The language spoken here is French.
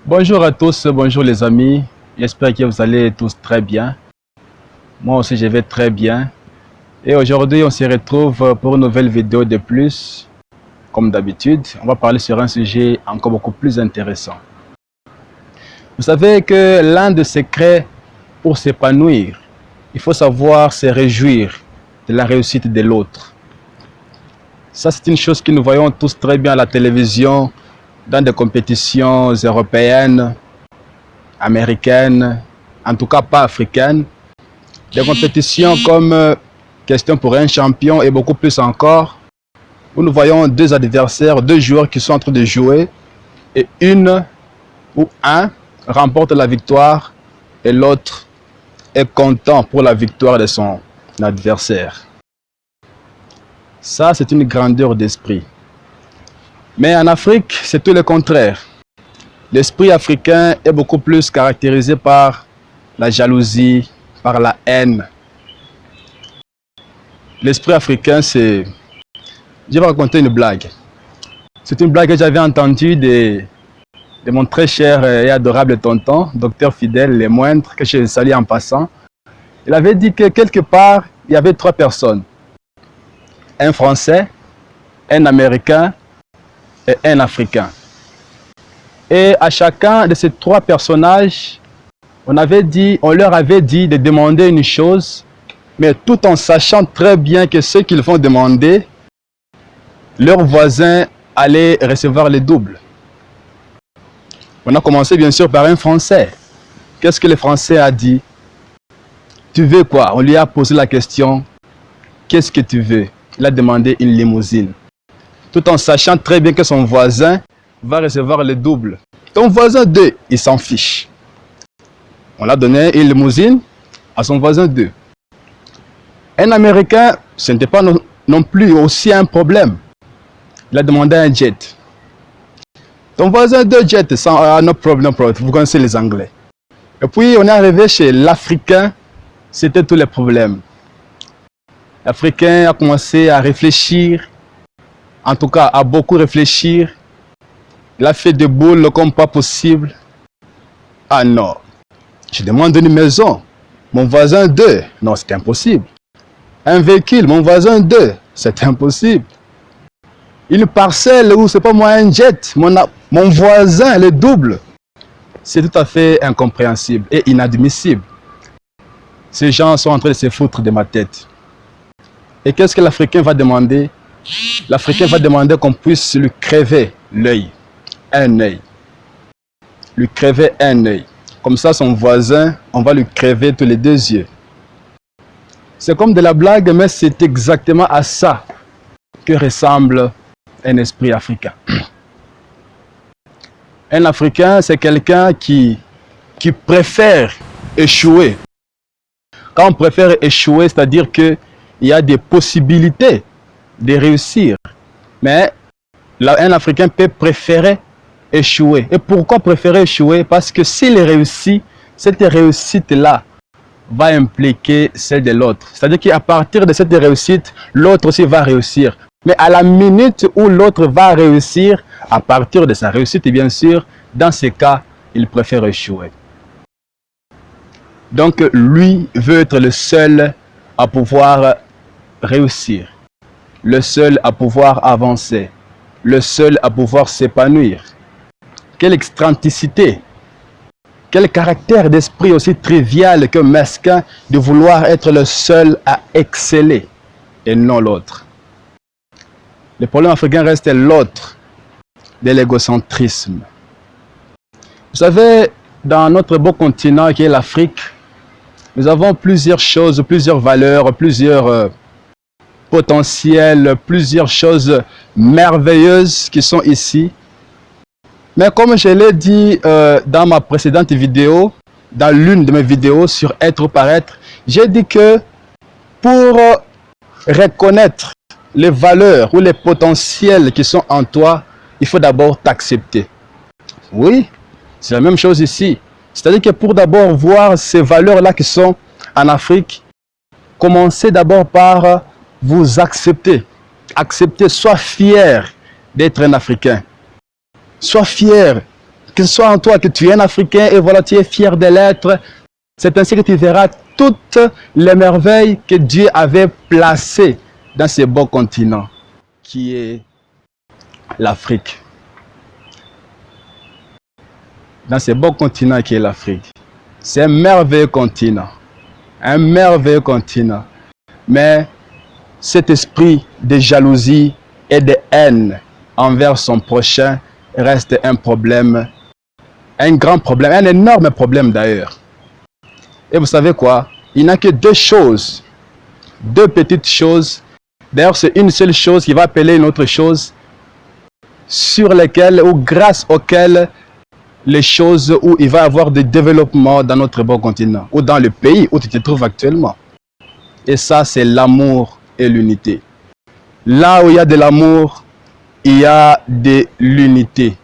Bonjour à tous, bonjour les amis. J'espère que vous allez tous très bien. Moi aussi, je vais très bien. Et aujourd'hui, on se retrouve pour une nouvelle vidéo de plus. Comme d'habitude, on va parler sur un sujet encore beaucoup plus intéressant. Vous savez que l'un des secrets pour s'épanouir, il faut savoir se réjouir de la réussite de l'autre. Ça, c'est une chose que nous voyons tous très bien à la télévision, dans des compétitions européennes, américaines, en tout cas pas africaines. Des compétitions comme Question pour un champion et beaucoup plus encore, où nous voyons deux adversaires, deux joueurs qui sont en train de jouer et une ou un remporte la victoire et l'autre est content pour la victoire de son adversaire. Ça, c'est une grandeur d'esprit. Mais en Afrique, c'est tout le contraire. L'esprit africain est beaucoup plus caractérisé par la jalousie, par la haine. L'esprit africain, c'est... Je vais raconter une blague. C'est une blague que j'avais entendue de mon très cher et adorable tonton, docteur Fidèle Les Moindres, que je salue en passant. Il avait dit que quelque part, il y avait trois personnes. Un Français, un Américain et un Africain. Et à chacun de ces trois personnages, on leur avait dit de demander une chose, mais tout en sachant très bien que ce qu'ils vont demander, leur voisin allait recevoir le double. On a commencé bien sûr par un Français. Qu'est-ce que le Français a dit? Tu veux quoi? On lui a posé la question, qu'est-ce que tu veux? Il a demandé une limousine. Tout en sachant très bien que son voisin va recevoir le double. Ton voisin 2, il s'en fiche. On a donné une limousine à son voisin 2. Un Américain, ce n'était pas non plus aussi un problème. Il a demandé un jet. Ton voisin 2 jet, sans no problem, vous connaissez les Anglais. Et puis on est arrivé chez l'Africain, c'était tous les problèmes. L'Africain a commencé à réfléchir, en tout cas à beaucoup réfléchir. Il a fait des boules comme pas possible. Ah non, je demande une maison. Mon voisin 2, non, c'est impossible. Un véhicule, mon voisin 2, c'est impossible. Une parcelle ou c'est pas moi un jet, mon voisin le double. C'est tout à fait incompréhensible et inadmissible. Ces gens sont en train de se foutre de ma tête. Et qu'est-ce que l'Africain va demander? L'Africain va demander qu'on puisse lui crever l'œil. Un œil. Lui crever un œil. Comme ça, son voisin, on va lui crever tous les deux yeux. C'est comme de la blague, mais c'est exactement à ça que ressemble un esprit africain. Un Africain, c'est quelqu'un qui préfère échouer. Quand on préfère échouer, c'est-à-dire qu'il y a des possibilités de réussir. Mais un Africain peut préférer échouer. Et pourquoi préférer échouer? Parce que s'il réussit, cette réussite-là va impliquer celle de l'autre. C'est-à-dire qu'à partir de cette réussite, l'autre aussi va réussir. Mais à la minute où l'autre va réussir, à partir de sa réussite, bien sûr, dans ce cas, il préfère échouer. Donc, lui veut être le seul à pouvoir réussir, le seul à pouvoir avancer, le seul à pouvoir s'épanouir. Quelle extranticité! Quel caractère d'esprit aussi trivial que mesquin de vouloir être le seul à exceller et non l'autre. Le problème africain reste l'autre de l'égocentrisme. Vous savez, dans notre beau continent qui est l'Afrique, nous avons plusieurs choses, plusieurs valeurs, plusieurs potentiels, plusieurs choses merveilleuses qui sont ici. Mais comme je l'ai dit dans ma précédente vidéo, dans l'une de mes vidéos sur être ou paraître, j'ai dit que pour reconnaître les valeurs ou les potentiels qui sont en toi, il faut d'abord t'accepter. Oui, c'est la même chose ici. C'est-à-dire que pour d'abord voir ces valeurs-là qui sont en Afrique, commencez d'abord par vous accepter. Accepter, sois fier d'être un Africain. Sois fier que ce soit en toi, que tu es un Africain et voilà, tu es fier de l'être. C'est ainsi que tu verras toutes les merveilles que Dieu avait placées dans ce beau continent qui est l'Afrique. Dans ce beau continent qui est l'Afrique. C'est un merveilleux continent. Un merveilleux continent. Mais cet esprit de jalousie et de haine envers son prochain reste un problème, un grand problème, un énorme problème d'ailleurs. Et vous savez quoi? Il n'y a que deux choses, deux petites choses. D'ailleurs, c'est une seule chose qui va appeler une autre chose, sur lesquelles ou grâce auxquelles les choses où il va y avoir des développements dans notre beau continent ou dans le pays où tu te trouves actuellement. Et ça, c'est l'amour et l'unité. Là où il y a de l'amour, il y a de l'unité.